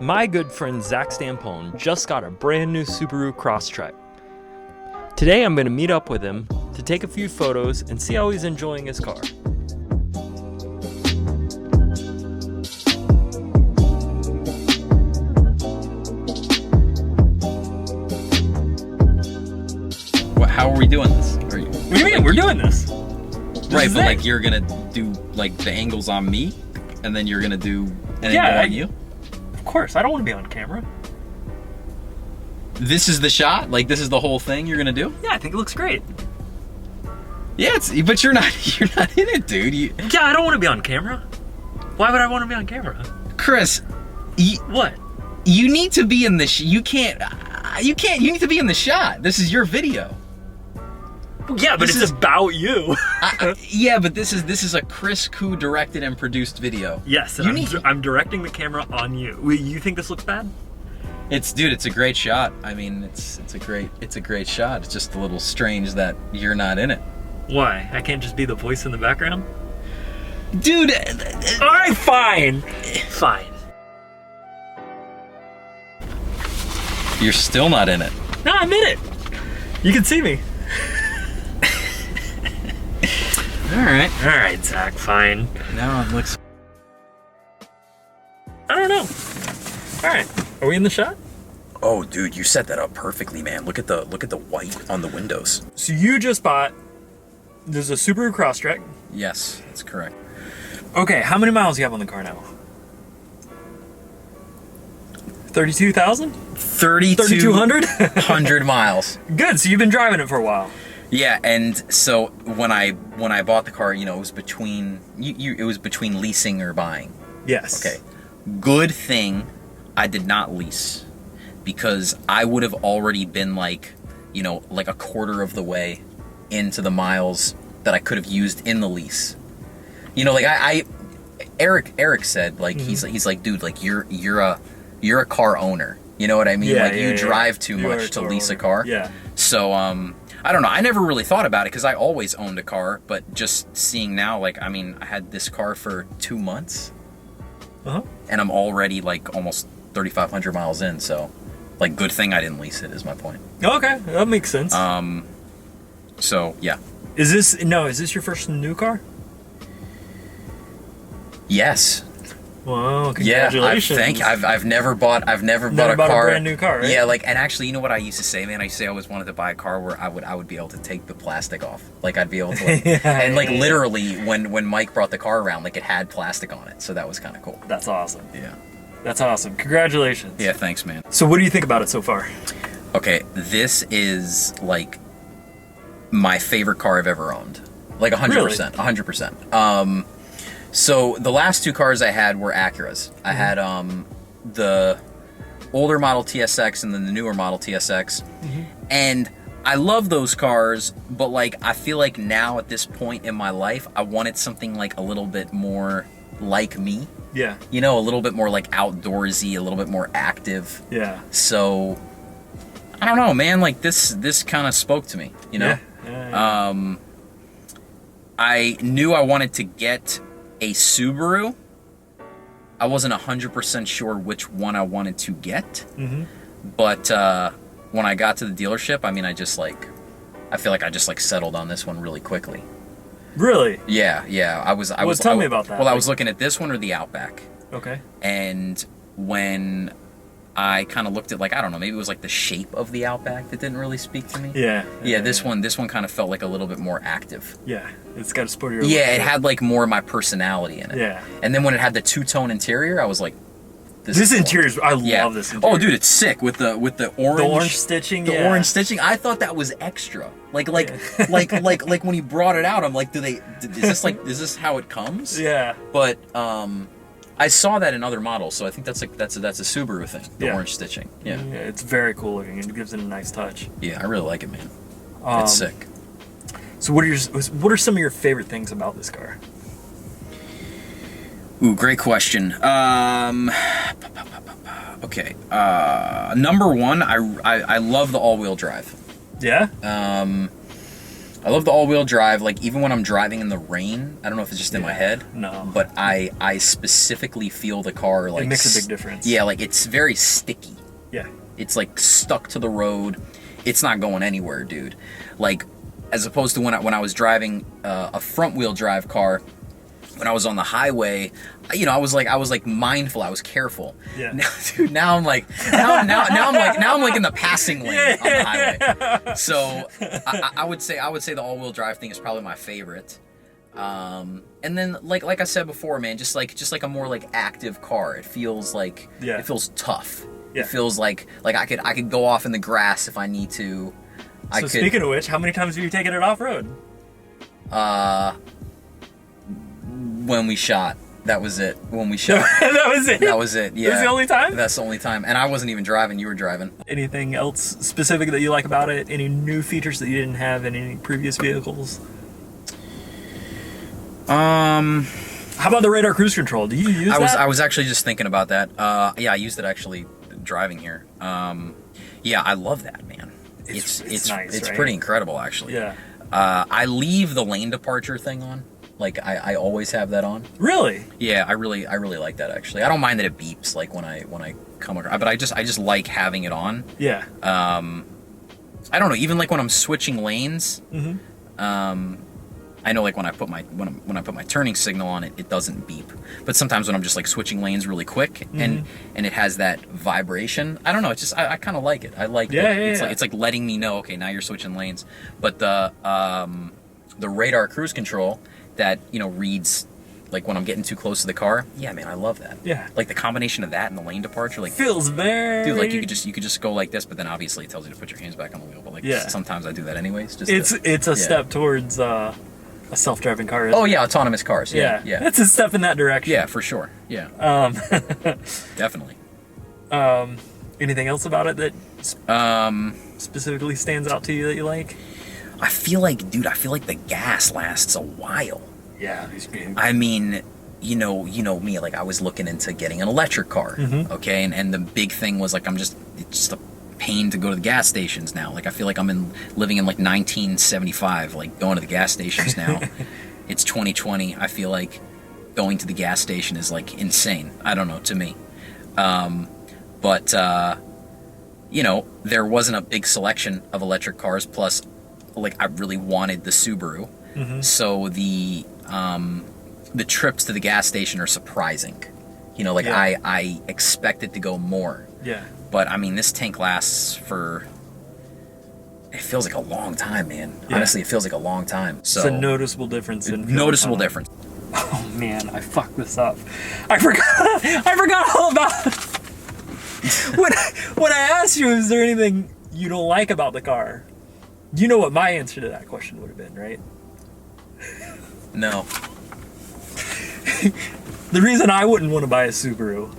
My good friend Zach Stampone just got a brand new Subaru Crosstrek. Today I'm going to meet up with him to take a few photos and see how he's enjoying his car. How are we doing this? What do you mean? We're doing this. Right, but like you're gonna do like the angles on me, and then you're gonna do an angle on you? Of course, I don't want to be on camera. This is the shot? Like this is the whole thing you're gonna do? Yeah, I think it looks great. Yeah, but you're not in it, dude. Yeah, I don't want to be on camera. Why would I want to be on camera? Chris, what? You need to be in the you need to be in the shot. This is your video. Yeah, but it's about you. Yeah, but this is a Chris Koo directed and produced video. Yes, and I'm directing the camera on you. You think this looks bad? It's a great shot. I mean, it's a great shot. It's just a little strange that you're not in it. Why? I can't just be the voice in the background? Dude, all right, fine. Fine. You're still not in it. No, I'm in it. You can see me. All right, Zach, fine. Now it looks... I don't know. All right, are we in the shot? Oh, dude, you set that up perfectly, man. Look at the white on the windows. So you just bought, there's a Subaru Crosstrek. Yes, that's correct. Okay, how many miles do you have on the car now? 32,000? 3,200? 100 miles. Good, so you've been driving it for a while. Yeah, and so when I bought the car, you know, it was between it was between leasing or buying. Yes. Okay. Good thing I did not lease, because I would have already been like, you know, like a quarter of the way into the miles that I could have used in the lease. You know, like Eric said, like he's like, dude, like you're a car owner. You know what I mean? Yeah, like you drive too much to lease a car. Yeah. So I don't know. I never really thought about it because I always owned a car, but just seeing now, like, I mean, I had this car for 2 months, and I'm already like almost 3,500 miles in. So, like, good thing I didn't lease it is my point. Okay, that makes sense. So yeah. Is this your first new car? Yes. Wow, congratulations. Yeah, thank you. I've never bought a car. A brand new car, right? Yeah, like, and actually, you know what I used to say, man? I used to say I always wanted to buy a car where I would be able to take the plastic off. Like, I'd be able to, like, and like literally when Mike brought the car around, like, it had plastic on it, so that was kind of cool. That's awesome. Yeah. That's awesome. Congratulations. Yeah, thanks, man. So what do you think about it so far? Okay, this is like my favorite car I've ever owned. Like 100%. Really? 100%. So the last two cars I had were Acuras. I had the older model TSX and then the newer model TSX. And I love those cars, but like I feel like now at this point in my life, I wanted something like a little bit more like me. Yeah. You know, a little bit more like outdoorsy, a little bit more active. Yeah. So I don't know, man, like this kind of spoke to me, you know? Yeah. I knew I wanted to get a Subaru. I wasn't 100% sure which one I wanted to get. But when I got to the dealership, I mean, I feel like I just like settled on this one really quickly. Really? Yeah. Tell me about that. Well, I was looking at this one or the Outback. Okay. And when I kind of looked at, like, I don't know, maybe it was like the shape of the Outback that didn't really speak to me. Yeah. This one kind of felt like a little bit more active. Yeah, it's got a sportier look. Yeah, it had like more of my personality in it. Yeah. And then when it had the two-tone interior, I was like, this interior, I love this interior. Oh, dude, it's sick with the orange. The orange stitching. The orange stitching. I thought that was extra. Like when he brought it out, I'm like, is this how it comes? Yeah. But I saw that in other models, so I think that's a Subaru thing. The orange stitching. Yeah. It's very cool looking. It gives it a nice touch. Yeah, I really like it, man. It's sick. So what are some of your favorite things about this car? Ooh, great question. Okay. Number one, I love the all-wheel drive. Yeah? I love the all-wheel drive. Like, even when I'm driving in the rain, I don't know if it's just in my head. No. But I specifically feel the car, like... It makes a big difference. Yeah, like, it's very sticky. Yeah. It's, like, stuck to the road. It's not going anywhere, dude. Like, as opposed to when I was driving a front-wheel drive car, when I was on the highway, you know, I was like mindful. I was careful. Yeah. Now, dude, now I'm like in the passing lane on the highway. So I would say the all-wheel drive thing is probably my favorite. And then like I said before, man, just like a more like active car. It feels like it feels tough. Yeah. It feels like I could go off in the grass if I need to. So speaking of which, how many times have you taken it off road? When we shot. That was it. When we shot. That was it? That was it, yeah. That was the only time? That's the only time. And I wasn't even driving, you were driving. Anything else specific that you like about it? Any new features that you didn't have in any previous vehicles? How about the radar cruise control? Do you use that? I was actually just thinking about that. Yeah, I used it actually driving here. Yeah, I love that, man. It's nice, it's right? Pretty incredible, actually. Yeah. I leave the lane departure thing on. Like, I always have that on. Really? Yeah, I really like that, actually. I don't mind that it beeps, like, when I come across, but I just like having it on. Yeah. I don't know, even like when I'm switching lanes, I know, like, when I put my turning signal on, it doesn't beep. But sometimes when I'm just like switching lanes really quick and it has that vibration, I don't know, it's just I kind of like it. I like it. It's like letting me know, okay, now you're switching lanes. But the radar cruise control that, you know, reads like when I'm getting too close to the car. Yeah, man, I love that. Yeah. Like the combination of that and the lane departure, like feels very... Dude, like you could just go like this, but then obviously it tells you to put your hands back on the wheel. But like sometimes I do that anyways. Just it's a step towards a self-driving car. Oh yeah, autonomous cars. Yeah. It's a step in that direction. Yeah, for sure. Yeah. Definitely. Anything else about it that specifically stands out to you that you like? I feel like the gas lasts a while. Yeah, these games. I mean, you know me, like I was looking into getting an electric car, okay? And the big thing was like it's just a pain to go to the gas stations now. Like I feel like I'm living in like 1975, like going to the gas stations now. It's 2020. I feel like going to the gas station is like insane. I don't know, to me. But you know, there wasn't a big selection of electric cars, plus like I really wanted the Subaru. So the trips to the gas station are surprising. You know, like I expected to go more. Yeah. But I mean, this tank lasts for, it feels like a long time, man. Yeah. Honestly, it feels like a long time. So it's a noticeable difference in noticeable difference. Oh man, I fucked this up. I forgot all about it. When I asked you, is there anything you don't like about the car? You know what my answer to that question would have been, right? No. The reason I wouldn't want to buy a Subaru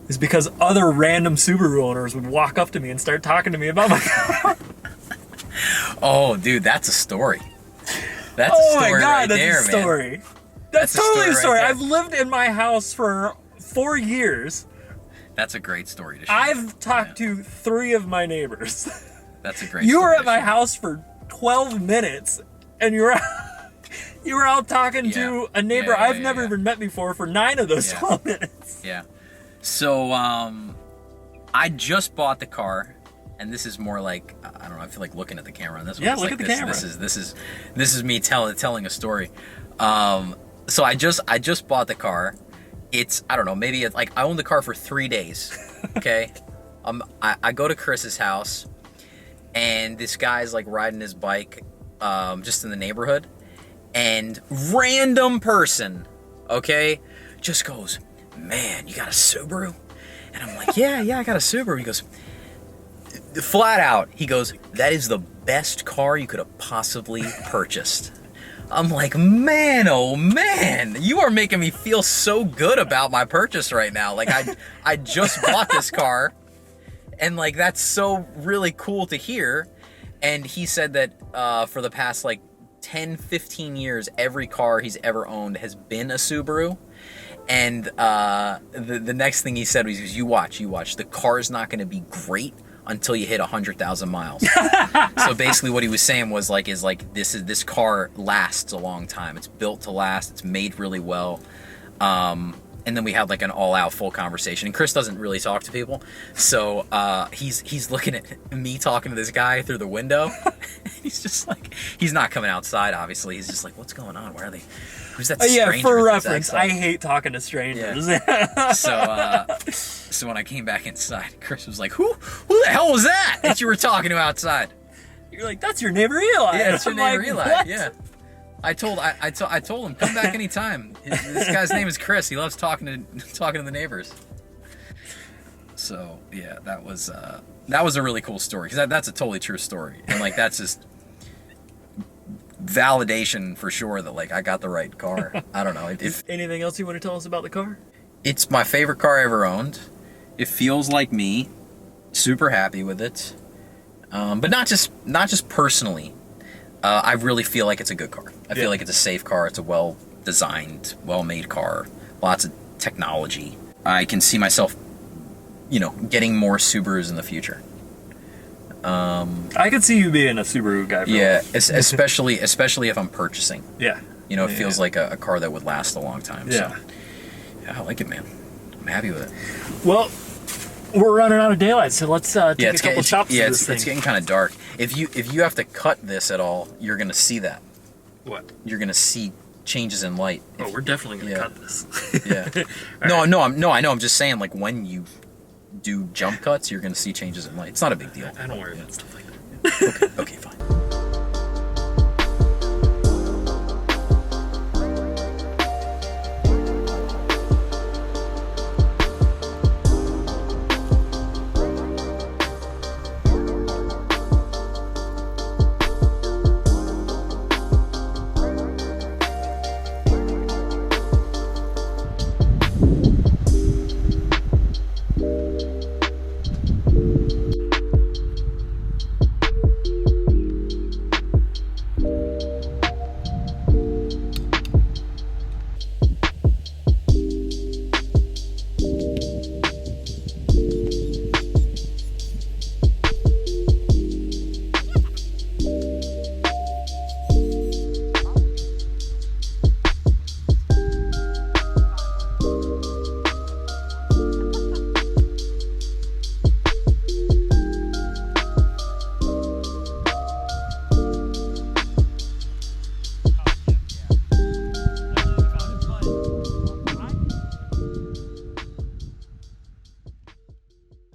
is because other random Subaru owners would walk up to me and start talking to me about my car. Oh, dude, that's a story. That's a story my God, right that's there, a story. man. That's totally a story. Right, I've lived in my house for 4 years. That's a great story to share. I've talked to 3 of my neighbors. That's a great You story were at my house for 12 minutes, and you were out talking to a neighbor I've never even met before for 9 of those 12 minutes. Yeah. So, I just bought the car, and this is more like, I don't know, I feel like looking at the camera on this one. Yeah, it's look like at the camera. This is me telling a story. So I just bought the car. It's, I don't know, maybe it's like I owned the car for 3 days. Okay. I go to Chris's house, and this guy's like riding his bike, just in the neighborhood, and random person, okay, just goes, "Man, you got a Subaru?" And I'm like, yeah, I got a Subaru. He goes, flat out, he goes, "That is the best car you could have possibly purchased." I'm like, man, oh man, you are making me feel so good about my purchase right now. Like I just bought this car, and like that's so really cool to hear. And he said that for the past like 10, 15 years, every car he's ever owned has been a Subaru. And the next thing he said was, you watch, the car's not going to be great until you hit 100,000 miles. So basically what he was saying was like, this car lasts a long time. It's built to last. It's made really well. And then we had like an all-out full conversation. And Chris doesn't really talk to people, so he's looking at me talking to this guy through the window. He's just like, he's not coming outside. Obviously, he's just like, what's going on? Where are they? Who's that stranger? Yeah, for reference, I hate talking to strangers. Yeah. So when I came back inside, Chris was like, who the hell was that you were talking to outside? You're like, that's your neighbor Eli. Yeah, that's your neighbor Eli. What? Yeah. I told him, come back anytime. This guy's name is Chris. He loves talking to the neighbors. So yeah, that was a really cool story, because that's a totally true story, and like that's just validation for sure that like I got the right car. I don't know. Anything else you want to tell us about the car? It's my favorite car I ever owned. It feels like me. Super happy with it, but not just personally. I really feel like it's a good car. I feel like it's a safe car. It's a well-designed, well-made car. Lots of technology. I can see myself, getting more Subarus in the future. I could see you being a Subaru guy. Yeah, especially if I'm purchasing. Yeah. It feels like a car that would last a long time. Yeah. So, yeah, I like it, man. I'm happy with it. Well, we're running out of daylight, so let's take a couple shots. Yeah, it's getting kind of dark. If you have to cut this at all, you're gonna see that. What? You're gonna see changes in light. Oh, we're definitely gonna cut this. Yeah. I know. I'm just saying, like, when you do jump cuts, you're gonna see changes in light. It's not a big deal. I don't worry about stuff like that. Okay, fine.